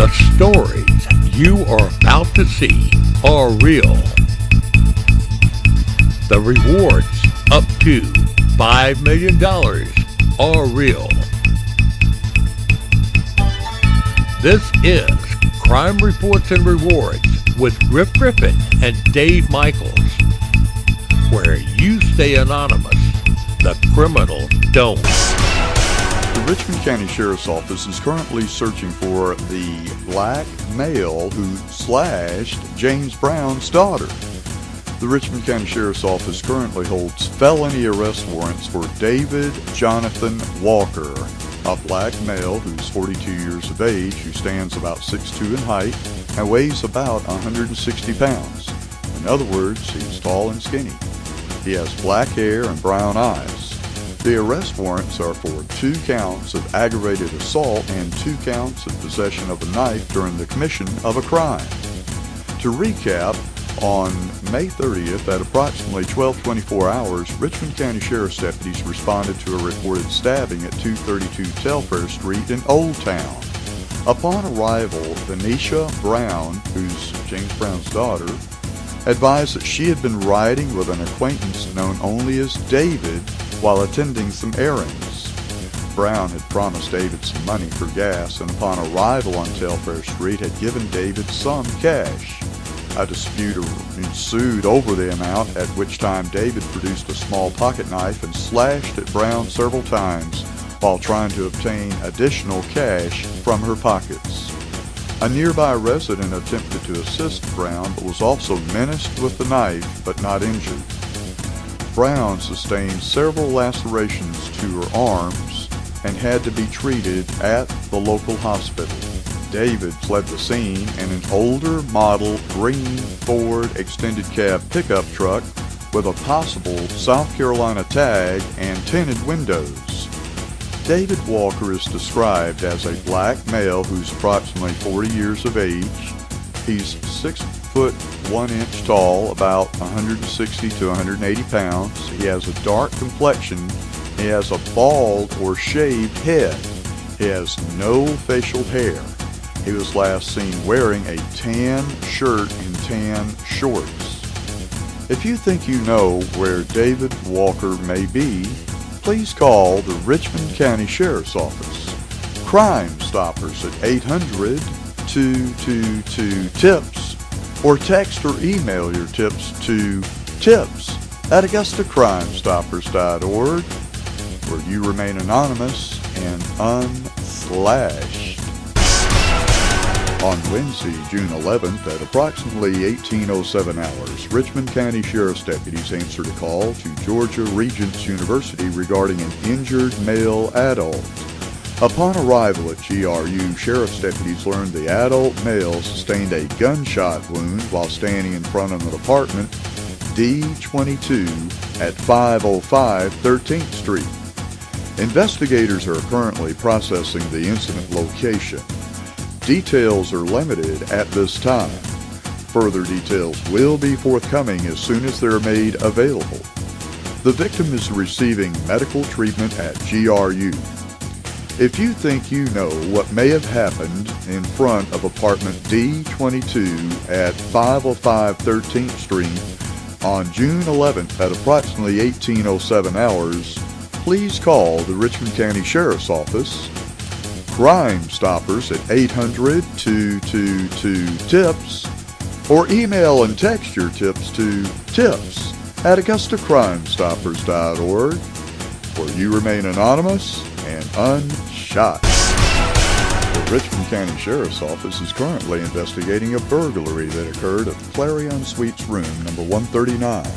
The stories you are about to see are real. The rewards up to $5 million are real. This is Crime Reports and Rewards with Griff Griffin and Dave Michaels, where you stay anonymous, the criminals don't. The Richmond County Sheriff's Office is currently searching for the black male who slashed James Brown's daughter. The Richmond County Sheriff's Office currently holds felony arrest warrants for David Jonathan Walker, a black male who's 42 years of age, who stands about 6'2" in height and weighs about 160 pounds. In other words, he's tall and skinny. He has black hair and brown eyes. The arrest warrants are for 2 counts of aggravated assault and 2 counts of possession of a knife during the commission of a crime. To recap, on May 30th at approximately 12:24 hours, Richmond County Sheriff's deputies responded to a reported stabbing at 232 Telfair Street in Old Town. Upon arrival, Venetia Brown, who's James Brown's daughter, advised that she had been riding with an acquaintance known only as David while attending some errands. Brown had promised David some money for gas, and upon arrival on Telfair Street had given David some cash. A dispute ensued over the amount, at which time David produced a small pocket knife and slashed at Brown several times while trying to obtain additional cash from her pockets. A nearby resident attempted to assist Brown but was also menaced with the knife but not injured. Brown sustained several lacerations to her arms and had to be treated at the local hospital. David fled the scene in an older model green Ford extended cab pickup truck with a possible South Carolina tag and tinted windows. David Walker is described as a black male who's approximately 40 years of age. He's 6'1" tall, about 160 to 180 pounds. He has a dark complexion. He has a bald or shaved head. He has no facial hair. He was last seen wearing a tan shirt and tan shorts. If you think you know where David Walker may be, please call the Richmond County Sheriff's Office. Crime Stoppers at 800-222-TIPS, or text or email your tips to tips@AugustaCrimeStoppers.org, where you remain anonymous and unslashed. On Wednesday, June 11th, at approximately 18:07 hours, Richmond County Sheriff's deputies answered a call to Georgia Regents University regarding an injured male adult. Upon arrival at GRU, Sheriff's deputies learned the adult male sustained a gunshot wound while standing in front of an apartment, D22, at 505 13th Street. Investigators are currently processing the incident location. Details are limited at this time. Further details will be forthcoming as soon as they're made available. The victim is receiving medical treatment at GRU. If you think you know what may have happened in front of apartment D22 at 505 13th Street on June 11th at approximately 18:07 hours, please call the Richmond County Sheriff's Office. Crime Stoppers at 800-222-TIPS, or email and text your tips to tips@AugustaCrimeStoppers.org, where you remain anonymous and unshot. The Richmond County Sheriff's Office is currently investigating a burglary that occurred at the Clarion Suites room number 139.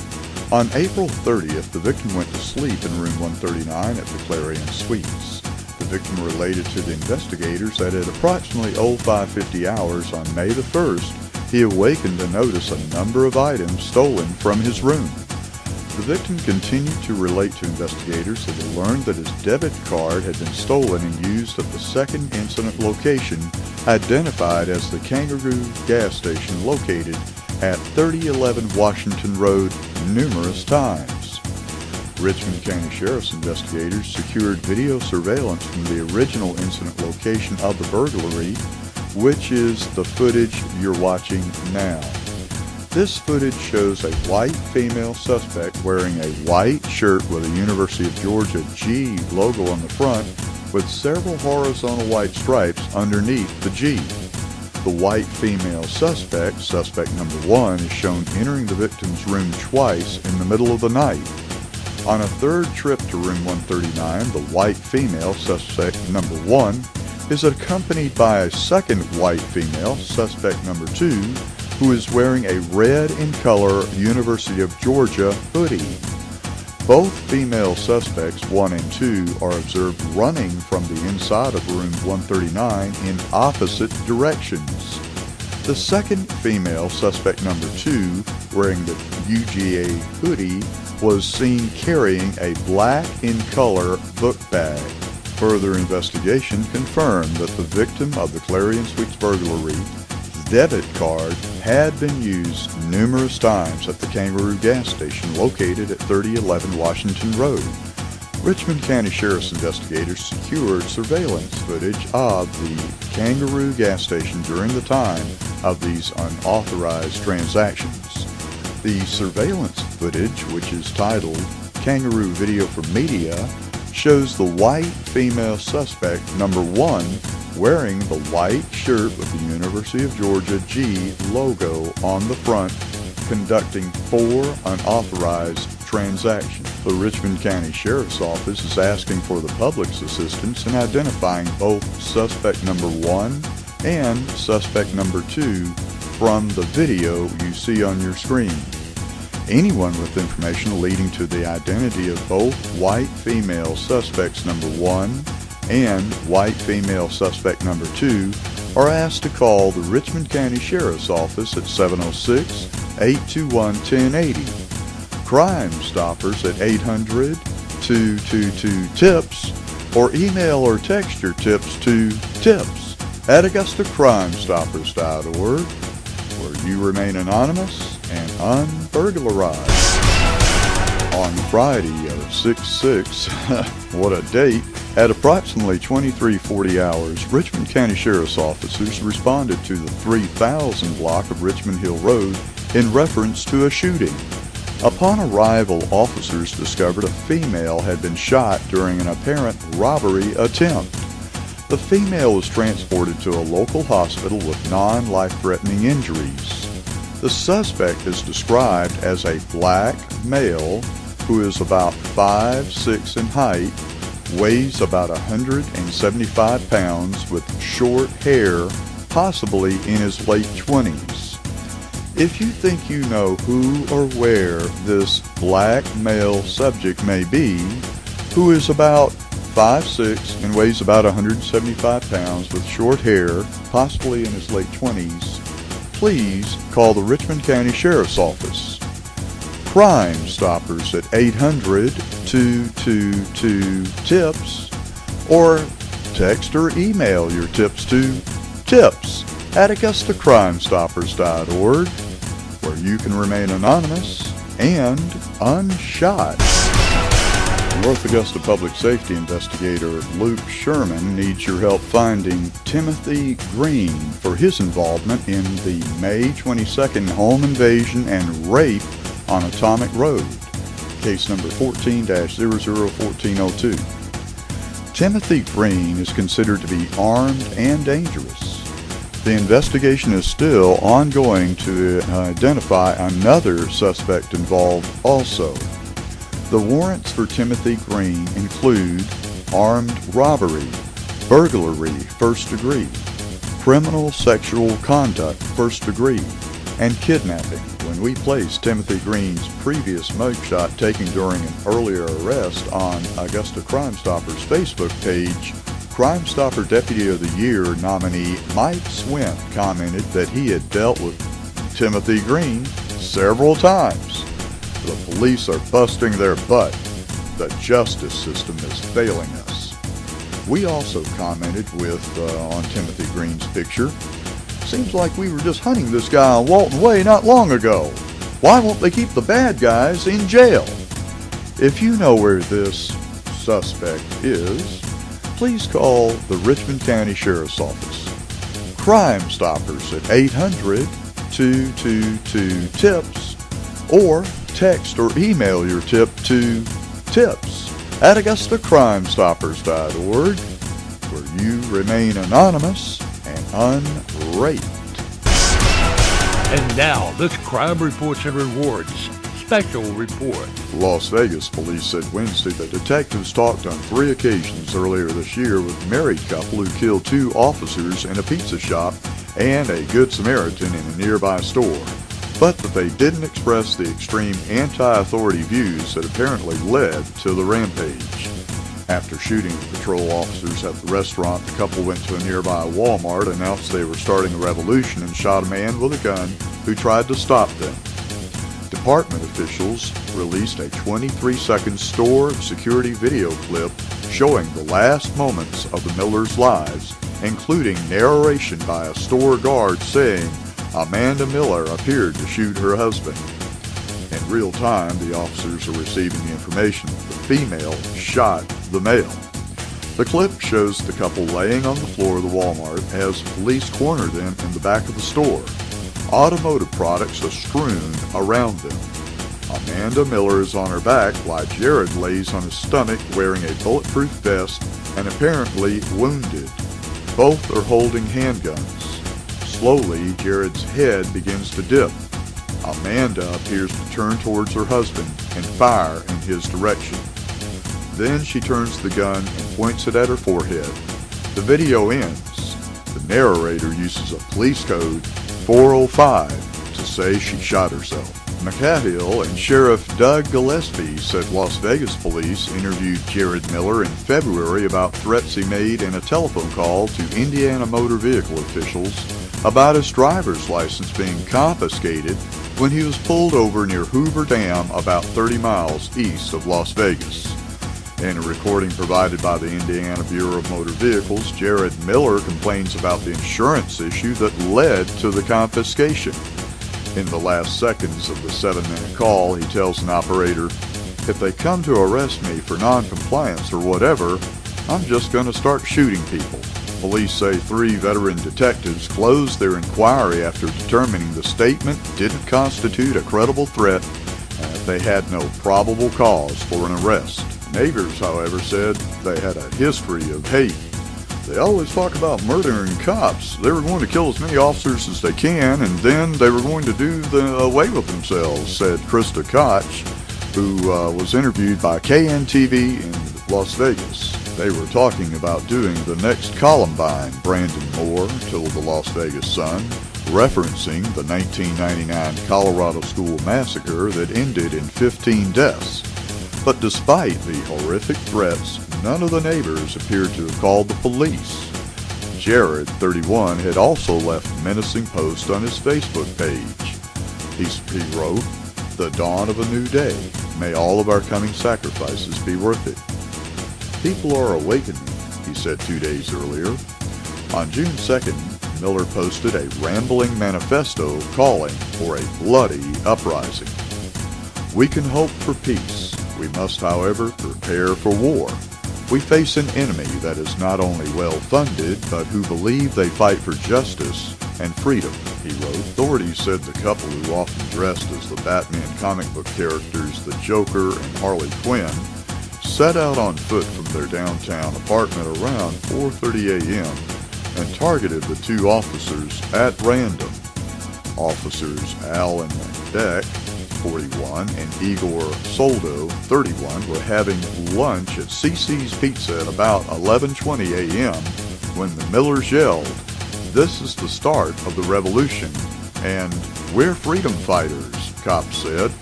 On April 30th, the victim went to sleep in room 139 at the Clarion Suites. The victim related to the investigators that at approximately 0550 hours on May the 1st, he awakened to notice a number of items stolen from his room. The victim continued to relate to investigators that he learned that his debit card had been stolen and used at the second incident location, identified as the Kangaroo gas station located at 3011 Washington Road, numerous times. Richmond County Sheriff's investigators secured video surveillance from the original incident location of the burglary, which is the footage you're watching now. This footage shows a white female suspect wearing a white shirt with a University of Georgia G logo on the front with several horizontal white stripes underneath the G. The white female suspect, suspect number 1, is shown entering the victim's room twice in the middle of the night. On a third trip to room 139, the white female, suspect number 1, is accompanied by a second white female, suspect number 2, who is wearing a red in color University of Georgia hoodie. Both female suspects, 1 and 2, are observed running from the inside of room 139 in opposite directions. The second female, suspect number 2, wearing the UGA hoodie, was seen carrying a black in color book bag. Further investigation confirmed that the victim of the Clarion Suites burglary debit card had been used numerous times at the Kangaroo gas station located at 3011 Washington Road. Richmond County Sheriff's investigators secured surveillance footage of the Kangaroo gas station during the time of these unauthorized transactions. The surveillance footage, which is titled Kangaroo Video for Media, shows the white female suspect number 1 wearing the white shirt with the University of Georgia G logo on the front, conducting 4 unauthorized transactions. The Richmond County Sheriff's Office is asking for the public's assistance in identifying both suspect number 1 and suspect number 2 from the video you see on your screen. Anyone with information leading to the identity of both white female suspects number 1 and white female suspect number 2 are asked to call the Richmond County Sheriff's Office at 706-821-1080, Crime Stoppers at 800-222-TIPS, or email or text your tips to tips@AugustaCrimeStoppers.org, where you remain anonymous and unburglarized. On Friday of 6/6, what a date, at approximately 23:40 hours, Richmond County Sheriff's officers responded to the 3000 block of Richmond Hill Road in reference to a shooting. Upon arrival, officers discovered a female had been shot during an apparent robbery attempt. The female was transported to a local hospital with non-life-threatening injuries. The suspect is described as a black male who is about 5'6" in height, weighs about 175 pounds, with short hair, possibly in his late 20s. If you think you know who or where this black male subject may be, who is about 5'6" and weighs about 175 pounds with short hair, possibly in his late 20s, please call the Richmond County Sheriff's Office. Crime Stoppers at 800-222-TIPS, or text or email your tips to tips@AugustaCrimeStoppers.org, where you can remain anonymous and unshot. North Augusta Public Safety Investigator Luke Sherman needs your help finding Timothy Green for his involvement in the May 22nd home invasion and rape on Atomic Road, case number 14-001402. Timothy Green is considered to be armed and dangerous. The investigation is still ongoing to identify another suspect involved also. The warrants for Timothy Green include armed robbery, burglary, first degree, criminal sexual conduct, first degree, and kidnapping. When we placed Timothy Green's previous mugshot taken during an earlier arrest on Augusta Crime Stoppers Facebook page, Crime Stopper Deputy of the Year nominee Mike Swint commented that he had dealt with Timothy Green several times. The police are busting their butt. The justice system is failing us. We also commented on Timothy Green's picture. Seems like we were just hunting this guy on Walton Way not long ago. Why won't they keep the bad guys in jail? If you know where this suspect is, please call the Richmond County Sheriff's Office. Crime Stoppers at 800-222-TIPS or text or email your tip to tips@AugustaCrimeStoppers.org, where you remain anonymous and unraped. And now, this Crime Reports and Rewards special report. Las Vegas police said Wednesday that detectives talked on 3 occasions earlier this year with a married couple who killed 2 officers in a pizza shop and a Good Samaritan in a nearby store, but that they didn't express the extreme anti-authority views that apparently led to the rampage. After shooting the patrol officers at the restaurant, the couple went to a nearby Walmart, announced they were starting a revolution, and shot a man with a gun who tried to stop them. Department officials released a 23-second store security video clip showing the last moments of the Millers' lives, including narration by a store guard saying Amanda Miller appeared to shoot her husband. In real time, the officers are receiving the information that the female shot the male. The clip shows the couple laying on the floor of the Walmart as police corner them in the back of the store. Automotive products are strewn around them. Amanda Miller is on her back while Jared lays on his stomach wearing a bulletproof vest and apparently wounded. Both are holding handguns. Slowly, Jared's head begins to dip. Amanda appears to turn towards her husband and fire in his direction. Then she turns the gun and points it at her forehead. The video ends. The narrator uses a police code 405 to say she shot herself. McCahill and Sheriff Doug Gillespie said Las Vegas police interviewed Jared Miller in February about threats he made in a telephone call to Indiana motor vehicle officials about his driver's license being confiscated when he was pulled over near Hoover Dam about 30 miles east of Las Vegas. In a recording provided by the Indiana Bureau of Motor Vehicles, Jared Miller complains about the insurance issue that led to the confiscation. In the last seconds of the 7-minute call, he tells an operator, "If they come to arrest me for non-compliance or whatever, I'm just going to start shooting people." Police say 3 veteran detectives closed their inquiry after determining the statement didn't constitute a credible threat and that they had no probable cause for an arrest. Neighbors, however, said they had a history of hate. They always talk about murdering cops. They were going to kill as many officers as they can, and then they were going to do away with themselves, said Krista Koch, who was interviewed by KNTV in Las Vegas. They were talking about doing the next Columbine, Brandon Moore told the Las Vegas Sun, referencing the 1999 Colorado school massacre that ended in 15 deaths. But despite the horrific threats, none of the neighbors appeared to have called the police. Jared, 31, had also left menacing posts on his Facebook page. He wrote, "The dawn of a new day. May all of our coming sacrifices be worth it." "People are awakening," he said 2 days earlier. On June 2nd, Miller posted a rambling manifesto calling for a bloody uprising. "We can hope for peace. We must, however, prepare for war. We face an enemy that is not only well-funded, but who believe they fight for justice and freedom," he wrote. Authorities said the couple, who often dressed as the Batman comic book characters the Joker and Harley Quinn, set out on foot from their downtown apartment around 4:30 a.m. and targeted the 2 officers at random. Officers Alan Beck, 41, and Igor Soldo, 31, were having lunch at CC's Pizza at about 11:20 a.m. when the Millers yelled, "This is the start of the revolution," and "We're freedom fighters," cops said.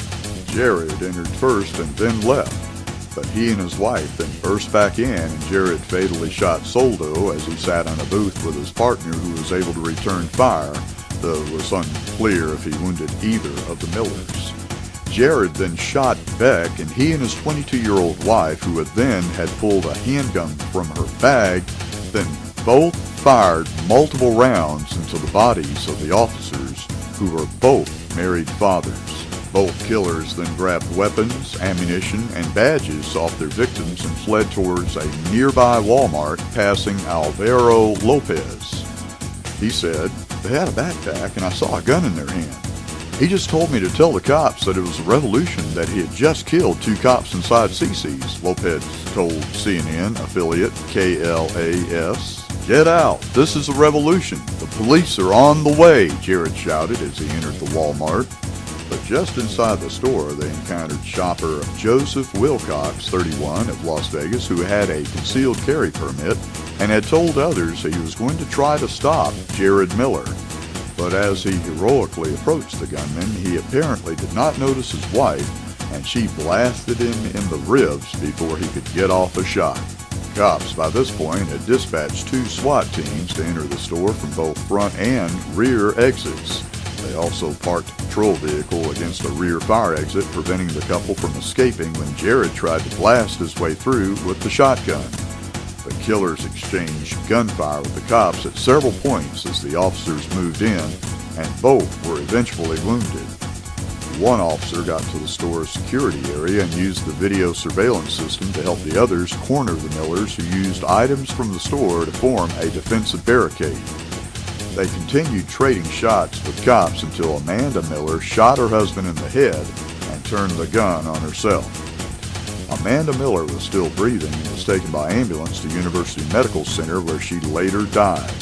Jared entered first and then left, but he and his wife then burst back in, and Jared fatally shot Soldo as he sat on a booth with his partner, who was able to return fire, though it was unclear if he wounded either of the Millers. Jared then shot Beck, and he and his 22-year-old wife, who had pulled a handgun from her bag, then both fired multiple rounds into the bodies of the officers, who were both married fathers. Both killers then grabbed weapons, ammunition, and badges off their victims and fled towards a nearby Walmart, passing Alvaro Lopez. He said, "They had a backpack and I saw a gun in their hand. He just told me to tell the cops that it was a revolution, that he had just killed 2 cops inside CC's," Lopez told CNN affiliate KLAS. "Get out. This is a revolution. The police are on the way," Jared shouted as he entered the Walmart. But just inside the store, they encountered shopper Joseph Wilcox, 31, of Las Vegas, who had a concealed carry permit and had told others he was going to try to stop Jared Miller. But as he heroically approached the gunman, he apparently did not notice his wife, and she blasted him in the ribs before he could get off a shot. Cops by this point had dispatched 2 SWAT teams to enter the store from both front and rear exits. They also parked a patrol vehicle against a rear fire exit, preventing the couple from escaping when Jared tried to blast his way through with the shotgun. The killers exchanged gunfire with the cops at several points as the officers moved in, and both were eventually wounded. One officer got to the store's security area and used the video surveillance system to help the others corner the Millers, who used items from the store to form a defensive barricade. They continued trading shots with cops until Amanda Miller shot her husband in the head and turned the gun on herself. Amanda Miller was still breathing and was taken by ambulance to University Medical Center, where she later died.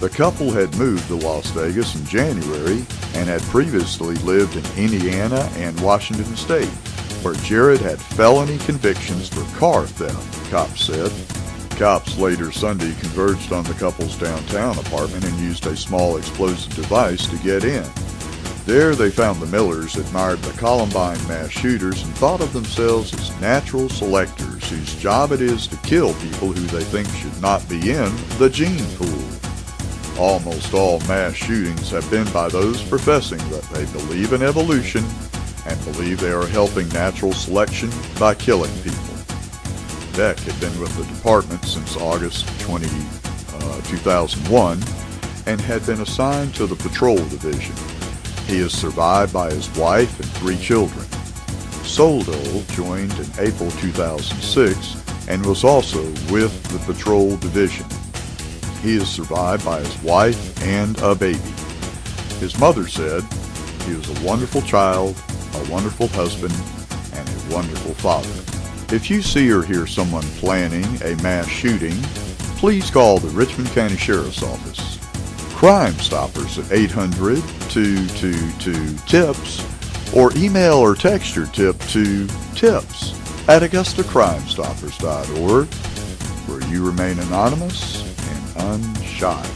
The couple had moved to Las Vegas in January and had previously lived in Indiana and Washington State, where Jared had felony convictions for car theft, cops said. Cops later Sunday converged on the couple's downtown apartment and used a small explosive device to get in. There they found the Millers admired the Columbine mass shooters and thought of themselves as natural selectors whose job it is to kill people who they think should not be in the gene pool. Almost all mass shootings have been by those professing that they believe in evolution and believe they are helping natural selection by killing people. Beck had been with the department since August 2001 and had been assigned to the patrol division. He is survived by his wife and 3 children. Soldo joined in April 2006 and was also with the patrol division. He is survived by his wife and a baby. His mother said he was a wonderful child, a wonderful husband, and a wonderful father. If you see or hear someone planning a mass shooting, please call the Richmond County Sheriff's Office. Crime Stoppers at 800-222-TIPS, or email or text your tip to tips@AugustaCrimeStoppers.org, where you remain anonymous and unshot.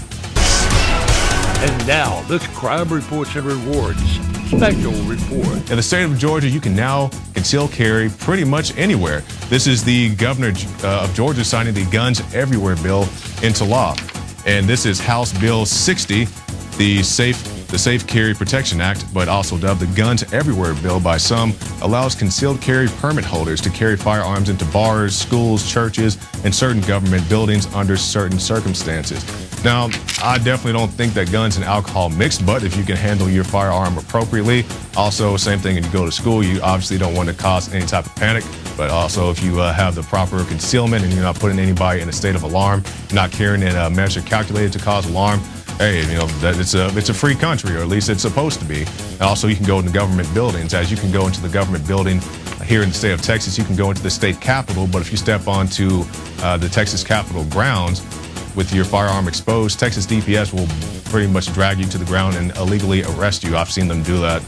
And now, this Crime Reports and Rewards special report. In the state of Georgia, you can now conceal carry pretty much anywhere. This is the governor of Georgia signing the Guns Everywhere bill into law. And this is House Bill 60, the Safe Carry Protection Act, but also dubbed the Guns Everywhere bill by some, allows concealed carry permit holders to carry firearms into bars, schools, churches, and certain government buildings under certain circumstances. Now, I definitely don't think that guns and alcohol mix, but if you can handle your firearm appropriately, also same thing when you go to school, you obviously don't want to cause any type of panic, but also if you have the proper concealment and you're not putting anybody in a state of alarm, not carrying in a measure calculated to cause alarm, hey, you know, that it's a free country, or at least it's supposed to be. And also you can go into government buildings. As you can go into the government building here in the state of Texas, you can go into the state capitol, but if you step onto the Texas Capitol grounds with your firearm exposed, Texas DPS will pretty much drag you to the ground and illegally arrest you. I've seen them do that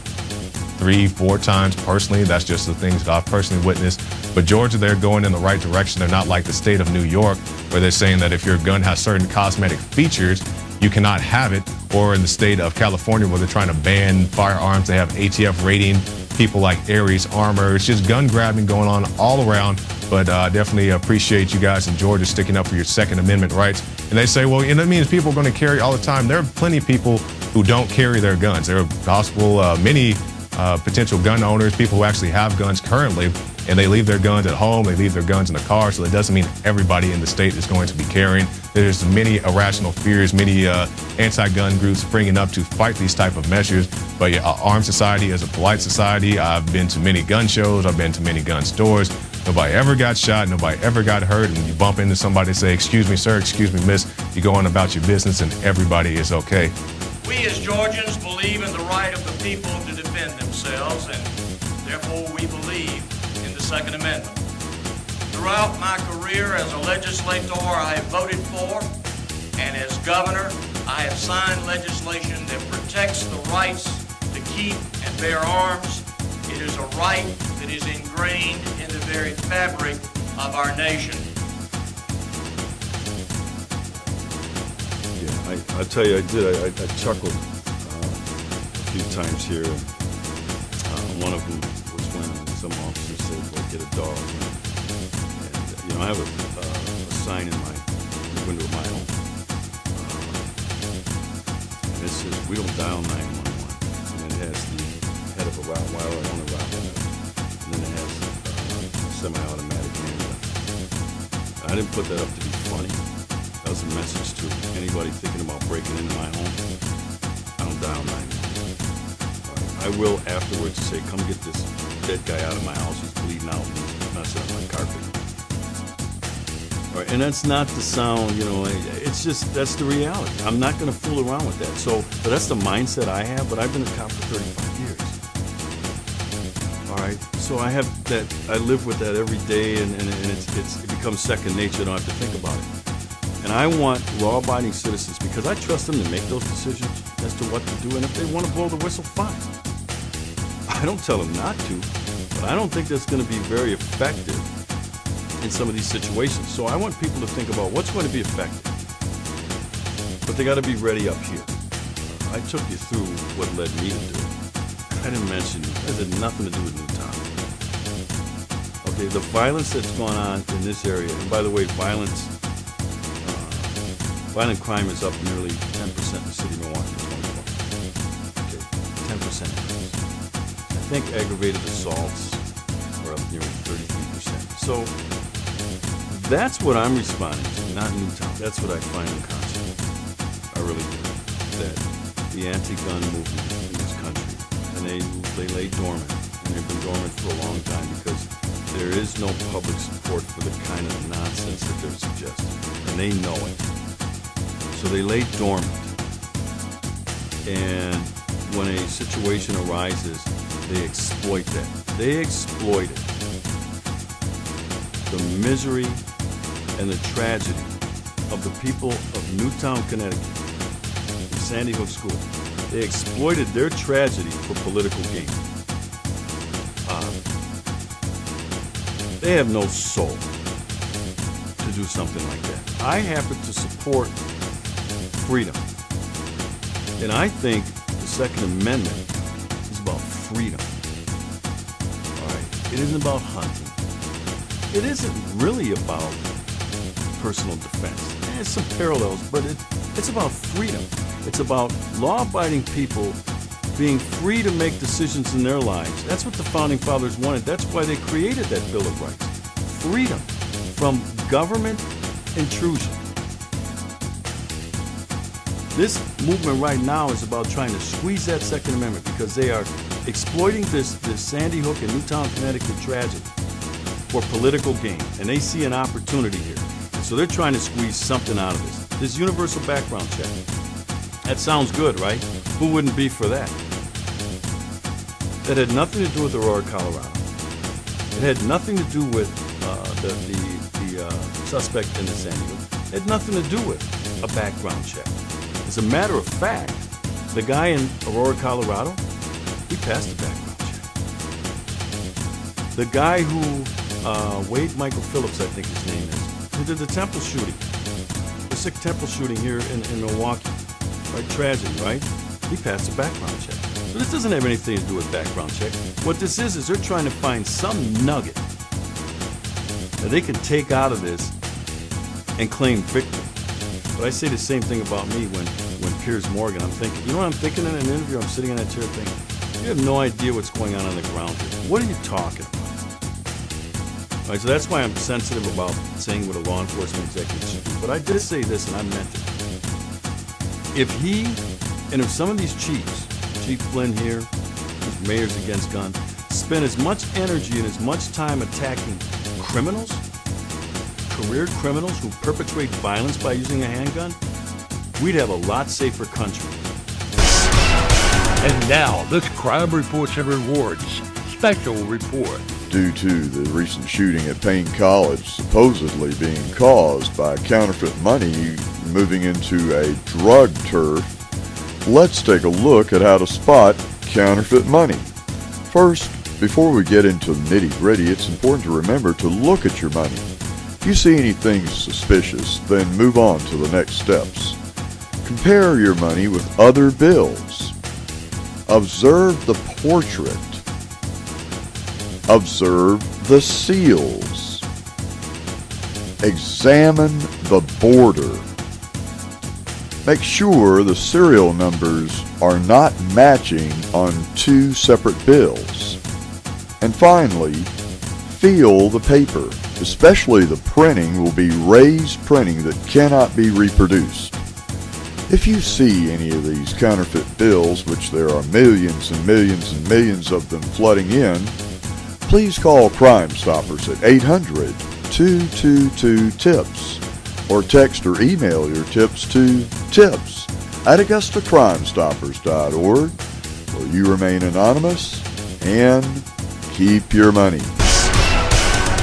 3-4 times personally. That's just the things that I've personally witnessed. But Georgia, they're going in the right direction. They're not like the state of New York, where they're saying that if your gun has certain cosmetic features, you cannot have it, or in the state of California where they're trying to ban firearms. They have ATF rating, people like Aries Armor. It's just gun grabbing going on all around. But definitely appreciate you guys in Georgia sticking up for your Second Amendment rights. And they say, well, that means people are going to carry all the time. There are plenty of people who don't carry their guns. There are possible many potential gun owners, people who actually have guns currently, and they leave their guns at home, they leave their guns in the car, so it doesn't mean everybody in the state is going to be carrying. There's many irrational fears, many anti-gun groups springing up to fight these type of measures. But yeah, Armed Society is a polite society. I've been to many gun shows, I've been to many gun stores. Nobody ever got shot. Nobody ever got hurt. And you bump into somebody and say, excuse me, sir, excuse me, miss. You go on about your business and everybody is okay. We as Georgians believe in the right of the people to defend themselves, and therefore we believe in the Second Amendment. Throughout my career as a legislator, I have voted for, and as governor, I have signed legislation that protects the rights to keep and bear arms. It is a right that is ingrained in the very fabric of our nation. Yeah, I tell you, I chuckled a few times here. One of them was when some officer said, well, get a dog. And I have a sign in the window of my home. And it says, we don't dial 911. And then it has the head of a Rottweiler on a Rottweiler. And then it has a semi-automatic handgun. I didn't put that up to be funny. That was a message to anybody thinking about breaking into my home. I don't dial 911. I will afterwards say, come get this dead guy out of my house. He's bleeding out and he's messing up my carpet. All right, and that's not the sound, it's just, that's the reality. I'm not going to fool around with that. But that's the mindset I have, but I've been a cop for 35 years. All right, so I have that, I live with that every day, and it becomes second nature. I don't have to think about it. And I want law-abiding citizens, because I trust them to make those decisions as to what to do, and if they want to blow the whistle, fine. I don't tell them not to, but I don't think that's going to be very effective in some of these situations. So I want people to think about what's going to be effective, but they got to be ready up here. I took you through what led me to do it. I didn't mention it had nothing to do with Newtown. Okay, the violence that's gone on in this area, and by the way, violent crime is up nearly 10% in the city of Milwaukee in 2020. Okay, 10%. I think aggravated assaults are up nearly 33%. So that's what I'm responding to, not Newtown. That's what I find unconscionable. I really do. That the anti-gun movement in this country, and they lay dormant, and they've been dormant for a long time because there is no public support for the kind of nonsense that they're suggesting, and they know it. So they lay dormant, and when a situation arises, they exploit that. They exploit it. The misery and the tragedy of the people of Newtown, Connecticut, in Sandy Hook School. They exploited their tragedy for political gain. They have no soul to do something like that. I happen to support freedom. And I think the Second Amendment is about freedom. All right. It isn't about hunting. It isn't really about personal defense. There's some parallels, but it's about freedom. It's about law-abiding people being free to make decisions in their lives. That's what the Founding Fathers wanted. That's why they created that Bill of Rights. Freedom from government intrusion. This movement right now is about trying to squeeze that Second Amendment because they are exploiting this Sandy Hook and Newtown, Connecticut tragedy for political gain, and they see an opportunity here. And so they're trying to squeeze something out of this. This universal background check. That sounds good, right? Who wouldn't be for that? That had nothing to do with Aurora, Colorado. It had nothing to do with the suspect in the Sandy Hook. It had nothing to do with a background check. As a matter of fact, the guy in Aurora, Colorado, he passed the background check. The guy who, Wade Michael Phillips, I think his name is, who did the temple shooting, the sick temple shooting here in Milwaukee, right? Tragedy, right? He passed the background check. So this doesn't have anything to do with background check. What this is they're trying to find some nugget that they can take out of this and claim victory. But I say the same thing about me when Piers Morgan, I'm thinking, you know what I'm thinking in an interview? I'm sitting in that chair thinking, you have no idea what's going on the ground here. What are you talking about? All right, so that's why I'm sensitive about saying what a law enforcement executive should do. But I did say this, and I meant it. If some of these chiefs, Chief Flynn here, who's mayors against gun, spend as much energy and as much time attacking criminals, career criminals who perpetrate violence by using a handgun, we'd have a lot safer country. And now, this Crime Reports and Rewards special report. Due to the recent shooting at Payne College supposedly being caused by counterfeit money moving into a drug turf, let's take a look at how to spot counterfeit money. First, before we get into the nitty-gritty, it's important to remember to look at your money. If you see anything suspicious, then move on to the next steps. Compare your money with other bills. Observe the portrait. Observe the seals. Examine the border. Make sure the serial numbers are not matching on two separate bills. And finally, feel the paper, especially the printing will be raised printing that cannot be reproduced. If you see any of these counterfeit bills, which there are millions and millions and millions of them flooding in, please call Crime Stoppers at 800-222-TIPS or text or email your tips to tips@AugustaCrimeStoppers.org, where you remain anonymous and keep your money.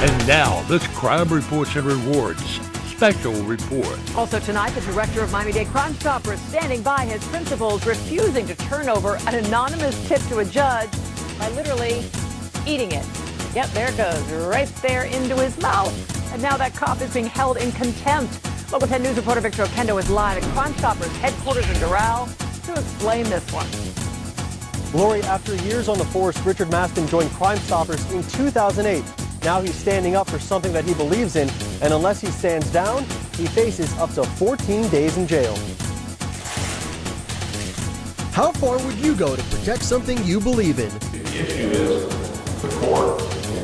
And now, this Crime Reports and Rewards special report. Also tonight, the director of Miami-Dade Crime Stoppers standing by his principals, refusing to turn over an anonymous tip to a judge by literally eating it. Yep, there it goes, right there into his mouth. And now that cop is being held in contempt. Local 10 News reporter Victor Okendo is live at Crime Stoppers headquarters in Doral to explain this one. Lori, after years on the force, Richard Mastin joined Crime Stoppers in 2008. Now he's standing up for something that he believes in, and unless he stands down, he faces up to 14 days in jail. How far would you go to protect something you believe in? The issue is the court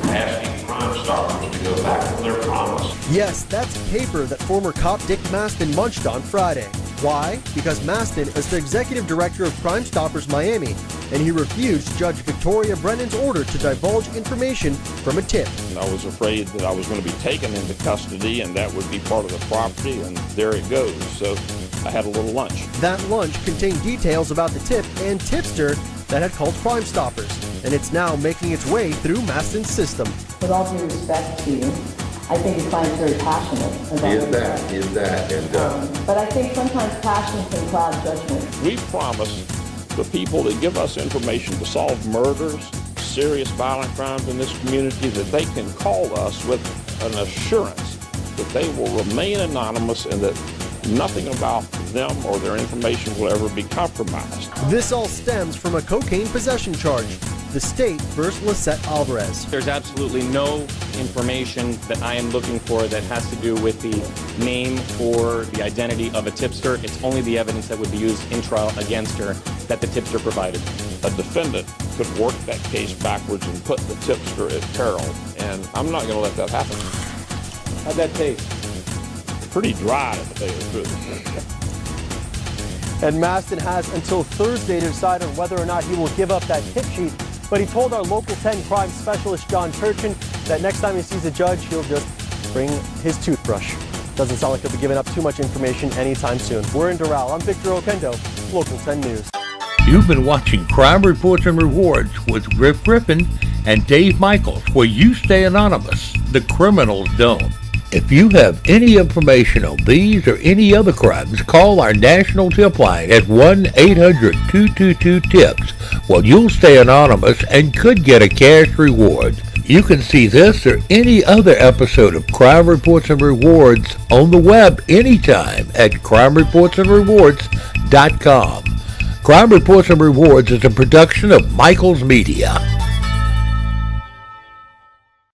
asking Crime Stoppers to go back to their promise. Yes, that's paper that former cop Dick Mastin munched on Friday. Why? Because Mastin is the executive director of Crime Stoppers Miami, and he refused Judge Victoria Brennan's order to divulge information from a tip. I was afraid that I was going to be taken into custody and that would be part of the property, and there it goes. So I had a little lunch. That lunch contained details about the tip and tipster that had called Crime Stoppers, and it's now making its way through Mastin's system. With all due respect to you, I think your client's very passionate about it. But I think sometimes passion can cloud judgment. We promise the people that give us information to solve murders, serious violent crimes in this community, that they can call us with an assurance that they will remain anonymous and that nothing about them or their information will ever be compromised. This all stems from a cocaine possession charge. The state versus Lisette Alvarez. There's absolutely no information that I am looking for that has to do with the name or the identity of a tipster. It's only the evidence that would be used in trial against her that the tipster provided. A defendant could work that case backwards and put the tipster at peril, and I'm not going to let that happen. How'd that taste? Pretty dry, to tell you the truth. And Mastin has until Thursday to decide on whether or not he will give up that tip sheet. But he told our Local 10 crime specialist, John Turchin, that next time he sees a judge, he'll just bring his toothbrush. Doesn't sound like he'll be giving up too much information anytime soon. We're in Doral. I'm Victor Okendo, Local 10 News. You've been watching Crime Reports and Rewards with Griff Griffin and Dave Michaels, where you stay anonymous. The criminals don't. If you have any information on these or any other crimes, call our national tip line at 1-800-222-TIPS. Well, you'll stay anonymous and could get a cash reward. You can see this or any other episode of Crime Reports and Rewards on the web anytime at crimereportsandrewards.com. Crime Reports and Rewards is a production of Michaels Media.